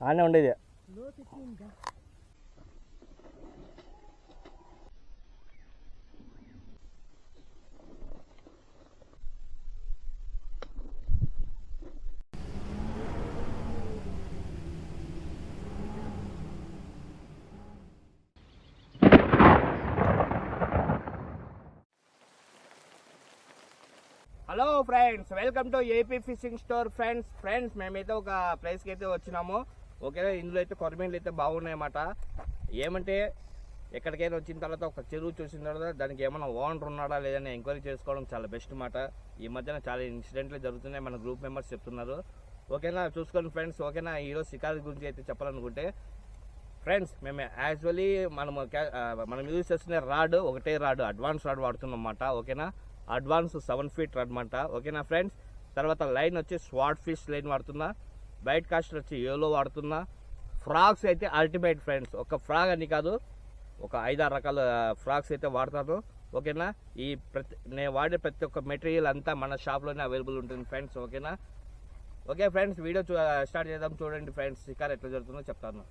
ఆనే ఉండేది. Hello friends, welcome to AP fishing store. Friends మేమైతే ఒక ప్లేస్కి అయితే వచ్చినాము. ఓకేనా, ఇందులో అయితే కొరమీన్లు అయితే బాగున్నాయన్నమాట. ఏమంటే ఎక్కడికైనా వచ్చిన తర్వాత ఒక చెరువు చూసిన తర్వాత దానికి ఏమైనా ఓనర్ ఉన్నాడా లేదని ఎంక్వైరీ చేసుకోవడం చాలా బెస్ట్ మాట. ఈ మధ్యన చాలా ఇన్సిడెంట్లు జరుగుతున్నాయి, మన గ్రూప్ మెంబర్స్ చెప్తున్నారు. ఓకేనా, చూసుకోండి ఫ్రెండ్స్. ఓకేనా, ఈరోజు షికారు గురించి అయితే చెప్పాలనుకుంటే ఫ్రెండ్స్, మేము యాక్చువల్లీ మనం యూజ్ చేస్తున్న రాడ్ ఒకటే రాడ్, అడ్వాన్స్ రాడ్ వాడుతున్నాం అన్నమాట. ఓకేనా, అడ్వాన్స్ 7 feet రాడ్ అనమాట. ఓకేనా ఫ్రెండ్స్, తర్వాత లైన్ వచ్చి స్వాట్ ఫిష్ లైన్ వాడుతున్నా, బైట్ కాస్టర్ వచ్చి ఏలో వాడుతున్నా. ఫ్రాగ్స్ అయితే అల్టిమేట్ ఫ్రెండ్స్, ఒక ఫ్రాగ్ అని కాదు, ఒక 5-6 రకాల ఫ్రాగ్స్ అయితే వాడతాను. ఓకేనా, నేను వాడే ప్రతి ఒక్క మెటీరియల్ అంతా మన షాప్లోనే అవైలబుల్ ఉంటుంది ఫ్రెండ్స్. ఓకేనా, ఓకే ఫ్రెండ్స్, వీడియో స్టార్ట్ చేద్దాం. చూడండి ఫ్రెండ్స్, షికార్ ఎట్లా జరుగుతుందో చెప్తాను.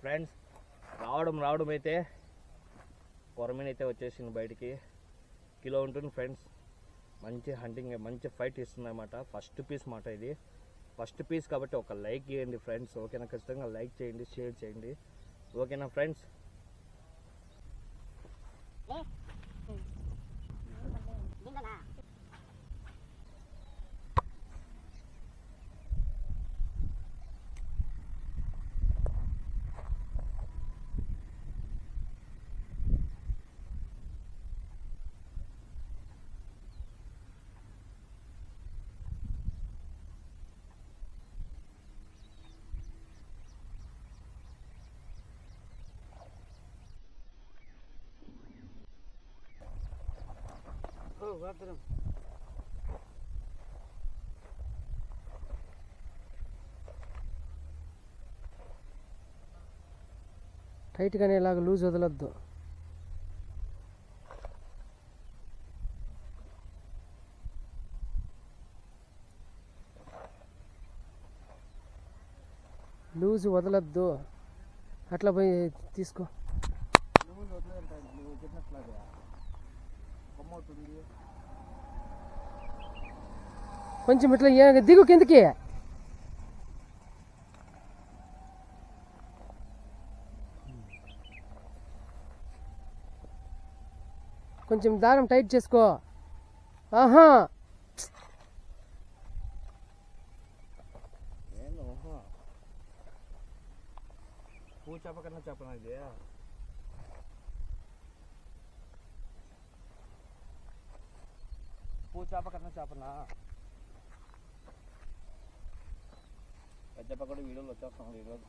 ఫ్రెండ్స్, రావడం అయితే కొరమీన్ అయితే వచ్చేసింది బయటికి. కిలో ఉంటుంది ఫ్రెండ్స్. మంచి హంటింగ్, మంచి ఫైట్ ఇస్తుంది అన్నమాట. ఫస్ట్ పీస్ మాట ఇది, ఫస్ట్ పీస్ కాబట్టి ఒక లైక్ చేయండి ఫ్రెండ్స్. ఓకేనా, ఖచ్చితంగా లైక్ చేయండి, షేర్ చేయండి. ఓకేనా ఫ్రెండ్స్. టైట్గానే ఇలాగ లూజ్ వదలొద్దు. లూజ్ వదలొద్దు, అట్లా పోయి తీసుకో. కొంచెం ఇట్లా దిగు కిందకి. కొంచెం దారం టైట్ చేసుకో. ఆహా, పూ చేప కన్నా చేపనా ఇది? పూ చేప కన్నా చేపనా? పెద్ద చేప కూడా వీడియోలు వచ్చేస్తాం ఈరోజు.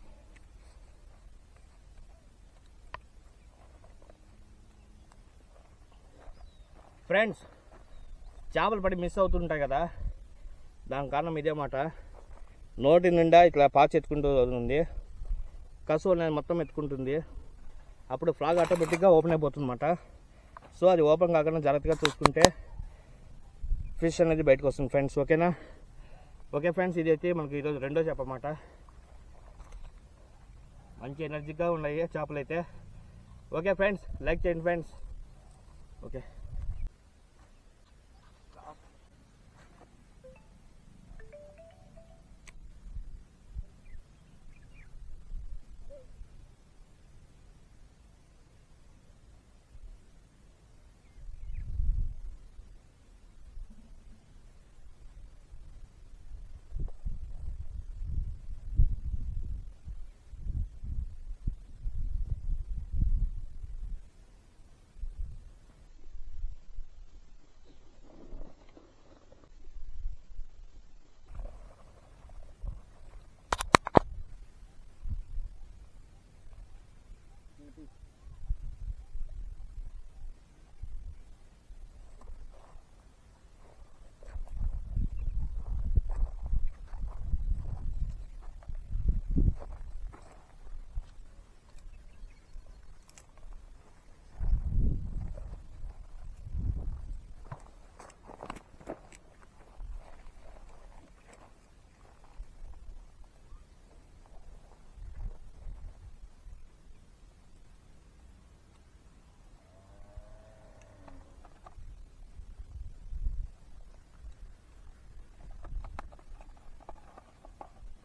ఫ్రెండ్స్, చేపలు పడి మిస్ అవుతుంటాయి కదా, దాని కారణం ఇదే మాట. నోటి నిండా ఇట్లా పాచి ఎత్తుకుంటూ ఉంది, కసువు అనేది మొత్తం ఎత్తుకుంటుంది. అప్పుడు ఫ్రాగ్ ఆటోమేటిక్గా ఓపెన్ అయిపోతుంది అన్నమాట. సో అది ఓపెన్ కాకుండా జాగ్రత్తగా చూసుకుంటే ఫిష్ అనేది బయటకు వస్తుంది ఫ్రెండ్స్. ఓకేనా, ఓకే ఫ్రెండ్స్, ఇది అయితే మనకి ఈరోజు రెండో చేప అన్నమాట. మంచి ఎనర్జీగా ఉన్నాయి చేపలు అయితే. ఓకే ఫ్రెండ్స్, లైక్ చేయండి ఫ్రెండ్స్. ఓకే,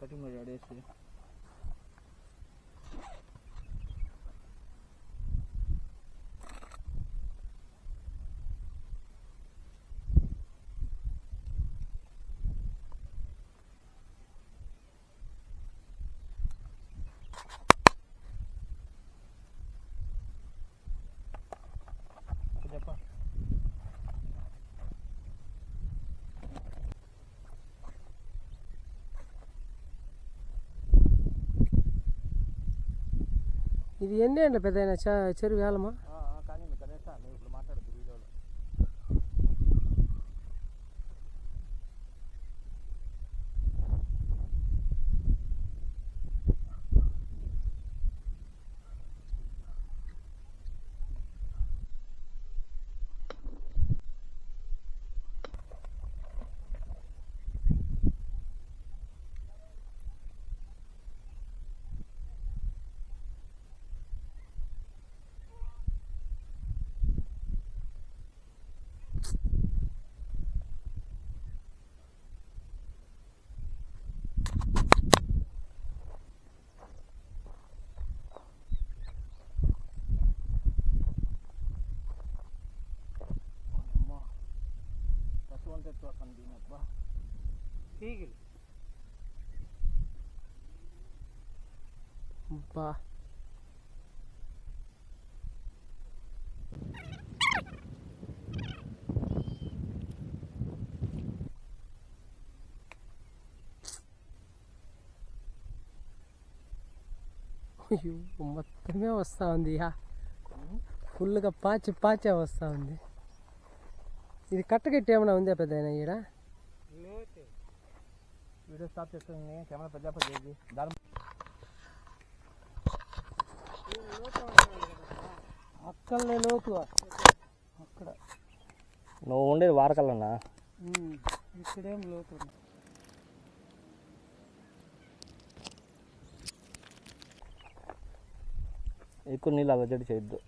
కటింగ్ మరి ఆడేసి చెప్ప ఇది ఎన్ని ఏంటి పెద్ద చెరువు వేలమా? కానీ గణేష్ నేను ఇప్పుడు మాట్లాడద్దు వీడియోలో. బా అయ్యో మొత్తమే వస్తూ ఉంది. ఫుల్గా పాచే వస్తూ ఉంది. ఇది కట్టగట్టి ఏమైనా ఉందా పెద్ద ఈడ? వీడియో స్టాప్ చేస్తుంది కెమెరా పెద్ద చేసి దాని అక్కడనే లోతు అక్కడ నువ్వు ఉండేది వారకల్లన్నా. ఇక్కడేం లోతు. ఎక్కువ నీళ్ళు అలజడి చేయొద్దు.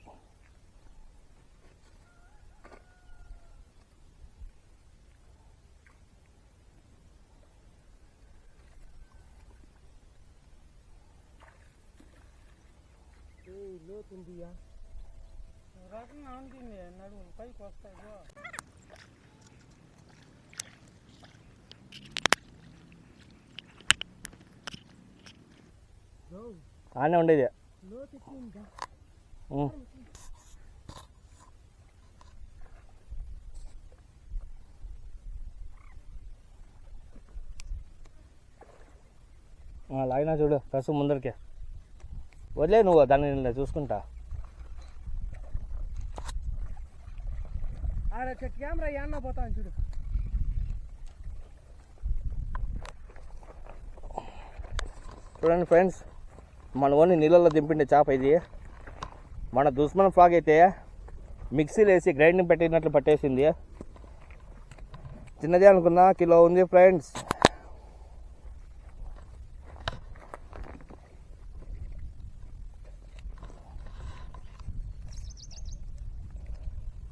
లోతుందియా రకంగా ఉంటుంది. నడుము పైకి వస్తాయి. ఆనే ఉండేది. లోతు ఎక్కువ. లాగినా చూడు ప్రస్తుతం ముందరికే వదిలే, నువ్వు దాన్ని చూసుకుంటా. ఆడ కెమెరా యాన్న పోతాను చూడు. చూడండి ఫ్రెండ్స్, మన ఓన్లీ నీళ్ళల్లో దింపిండే చేప ఇది. మన దుస్మన్ ఫ్లాగ్ అయితే మిక్సీలో వేసి గ్రైండింగ్ పెట్టినట్లు పట్టేసింది. చిన్నది అనుకున్నా, కిలో ఉంది ఫ్రెండ్స్.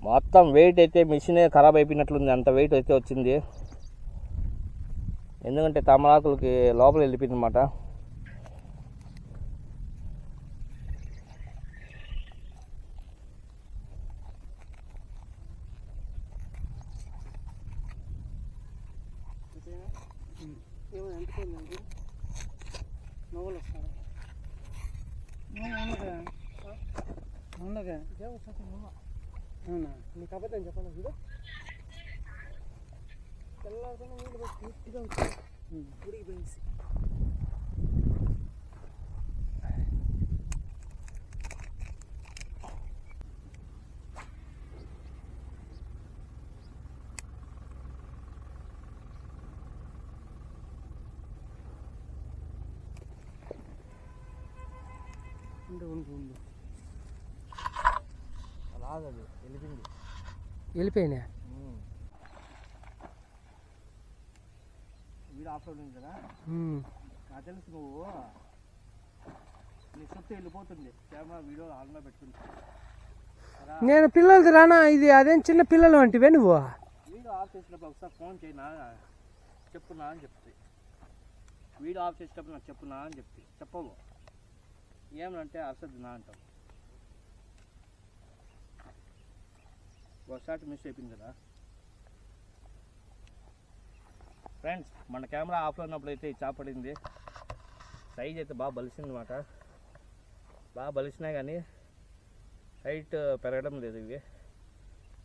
మొత్తం వెయిట్ అయితే మిషనే ఖరాబ్ అయిపోయినట్లుంది, అంత వెయిట్ అయితే వచ్చింది. ఎందుకంటే తమరాకులకి లోపల వెళ్ళిపోయింది అన్నమాట. అవునా? నీకు అబద్ధం చెప్పాను చూడు. తెల్లారుకున్న నీళ్ళు పోయి పూర్తిగా ఉడికిపోయింది. ఉండు అలాగది వెళ్ళిపోయినా. వీడు ఆఫ్ రోడ్ ఉంది కదా, నాకు తెలుసు నువ్వు నీ సొత్తు వెళ్ళిపోతుంది. కెమెరా వీడియో ఆన్లో పెట్టుకుంది. నేను పిల్లలది రానా, ఇది అదేం చిన్న పిల్లలు అంటివే నువ్వు. వీడియో ఆఫ్ చేసినప్పుడు ఒకసారి ఫోన్ చేయనా చెప్పున్నా అని చెప్తుంది. వీడియో ఆఫ్ చేసేటప్పుడు నాకు చెప్పునా అని చెప్పవు ఏమనంటే అరసద్దు నా అంటావు. ఒకసారి మిస్ అయిపోయింది కదా ఫ్రెండ్స్. మన కెమెరా ఆఫ్లో ఉన్నప్పుడు అయితే ఈ చేప పడింది. సైజ్ అయితే బాగా బలిసింది అన్నమాట. బాగా బలిసినాయి కానీ హైట్ పెరగడం లేదు. ఇవి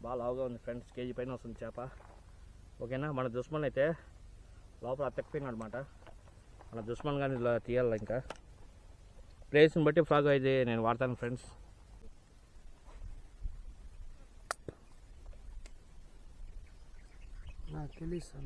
బాగా లావుగా ఉంది ఫ్రెండ్స్. కేజీ పైన వస్తుంది చేప. ఓకేనా. మన దుష్మన్ అయితే లోపల అతకపోయినాడు అనమాట. మన దుష్మన్ కానీ ఇలా తీయాలి. ఇంకా ప్లేస్ని బట్టి ఫ్రాగ్ అయితే నేను వాడతాను ఫ్రెండ్స్. నాకు తెలుసు.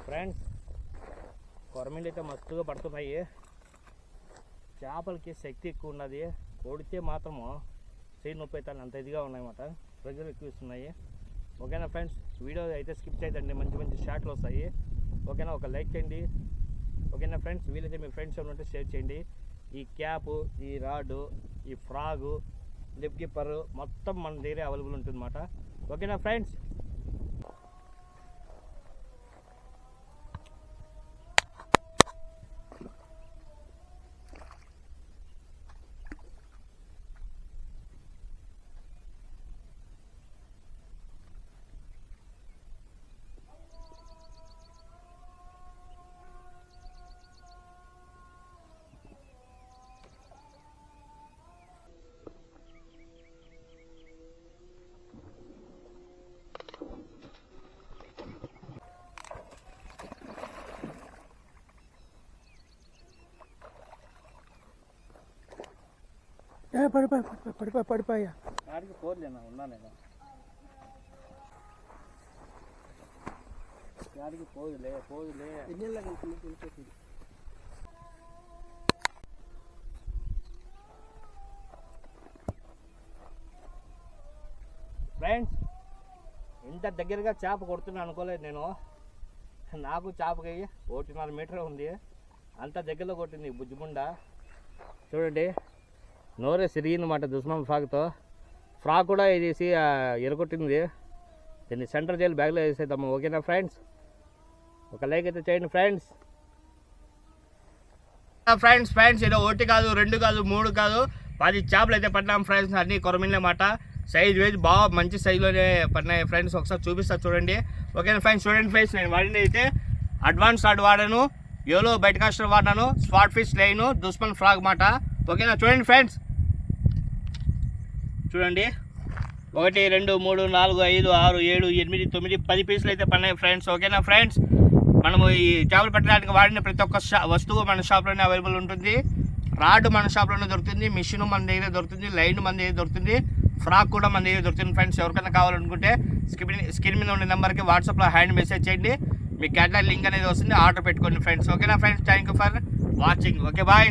ఫ్రెండ్స్ కొరమీలు అయితే మస్తుగా పడుతున్నాయి. చేపలకి శక్తి ఎక్కువ ఉన్నది. కొడితే మాత్రము చేయి నొప్పి అయితే అంత ఇదిగా ఉన్నాయన్నమాట. ప్రెజర్ ఎక్కువ ఇస్తున్నాయి. ఓకేనా ఫ్రెండ్స్. వీడియో అయితే స్కిప్ చేయదండి. మంచి మంచి షార్ట్లు వస్తాయి. ఓకేనా. ఒక లైక్ చేయండి. ఓకేనా ఫ్రెండ్స్. వీలైతే మీ ఫ్రెండ్స్ ఎవరు ఉంటే షేర్ చేయండి. ఈ క్యాపు, ఈ రాడు, ఈ ఫ్రాగు, లిప్ కీపర్ మొత్తం మన దగ్గర అవైలబుల్ ఉంటుంది అన్నమాట. ఓకేనా ఫ్రెండ్స్. పడిపోయా. ఆడికి పోదులేనా ఉన్నా నేను. ఆడికి పోదులే ఫ్రెండ్స్. ఇంత దగ్గరగా చేప కొడుతున్నా అనుకోలేదు నేను. నాకు చేపకి 1.5 మీటర్ ఉంది. అంత దగ్గరలో కొట్టింది బుజ్జిముండ. చూడండి నోరే సిరిగిందన్నమాట దుష్మన్ ఫ్రాక్తో. ఫ్రాక్ కూడా వేసి ఎరగొట్టింది. దీన్ని సెంటర్ జైలు బ్యాగ్లో వేసేద్దాము. ఓకేనా ఫ్రెండ్స్. ఒక లైక్ అయితే చేయండి ఫ్రెండ్స్. ఫ్రెండ్స్ ఏదో 1 కాదు 2 కాదు 3 కాదు 10 చేపలు అయితే పట్టినాం ఫ్రెండ్స్. అన్నీ కొరమినమాట. సైజ్ వేజ్ బాగా మంచి సైజులోనే పడినాయి ఫ్రెండ్స్. ఒకసారి చూపిస్తా చూడండి. ఓకేనా ఫ్రెండ్స్. చూడండి ఫ్రెండ్స్. నేను వాడింది అయితే అడ్వాన్స్ రాడ్ వాడాను, యోలో బయట కాస్టర్ వాడినాను, స్పాట్ ఫిష్ లైను, దుష్మన్ ఫ్రాగ్ మాట. ఓకేనా. చూడండి ఫ్రెండ్స్. చూడండి 1 2 3 4 5 6 7 8 9 10 పీసులు అయితే పడినాయి ఫ్రెండ్స్. ఓకేనా ఫ్రెండ్స్. మనము ఈ చేపలు పట్టడానికి వాడిన ప్రతి ఒక్క వస్తువు మన షాప్లోనే అవైలబుల్ ఉంటుంది. రాడ్ మన షాప్లోనే దొరుకుతుంది, మిషన్ మన దగ్గర దొరుకుతుంది, లైన్ మన దగ్గర దొరుకుతుంది, ఫ్రాక్ కూడా మన దగ్గర దొరుకుతుంది ఫ్రెండ్స్. ఎవరికైనా కావాలనుకుంటే స్క్రీన్ మీద ఉన్న నెంబర్కి వాట్సాప్లో హ్యాండ్ మెసేజ్ చేయండి. మీ క్యాటలాగ్ లింక్ అనేది వస్తుంది. ఆర్డర్ పెట్టుకోండి ఫ్రెండ్స్. ఓకేనా friends. Thank you for watching. Okay bye.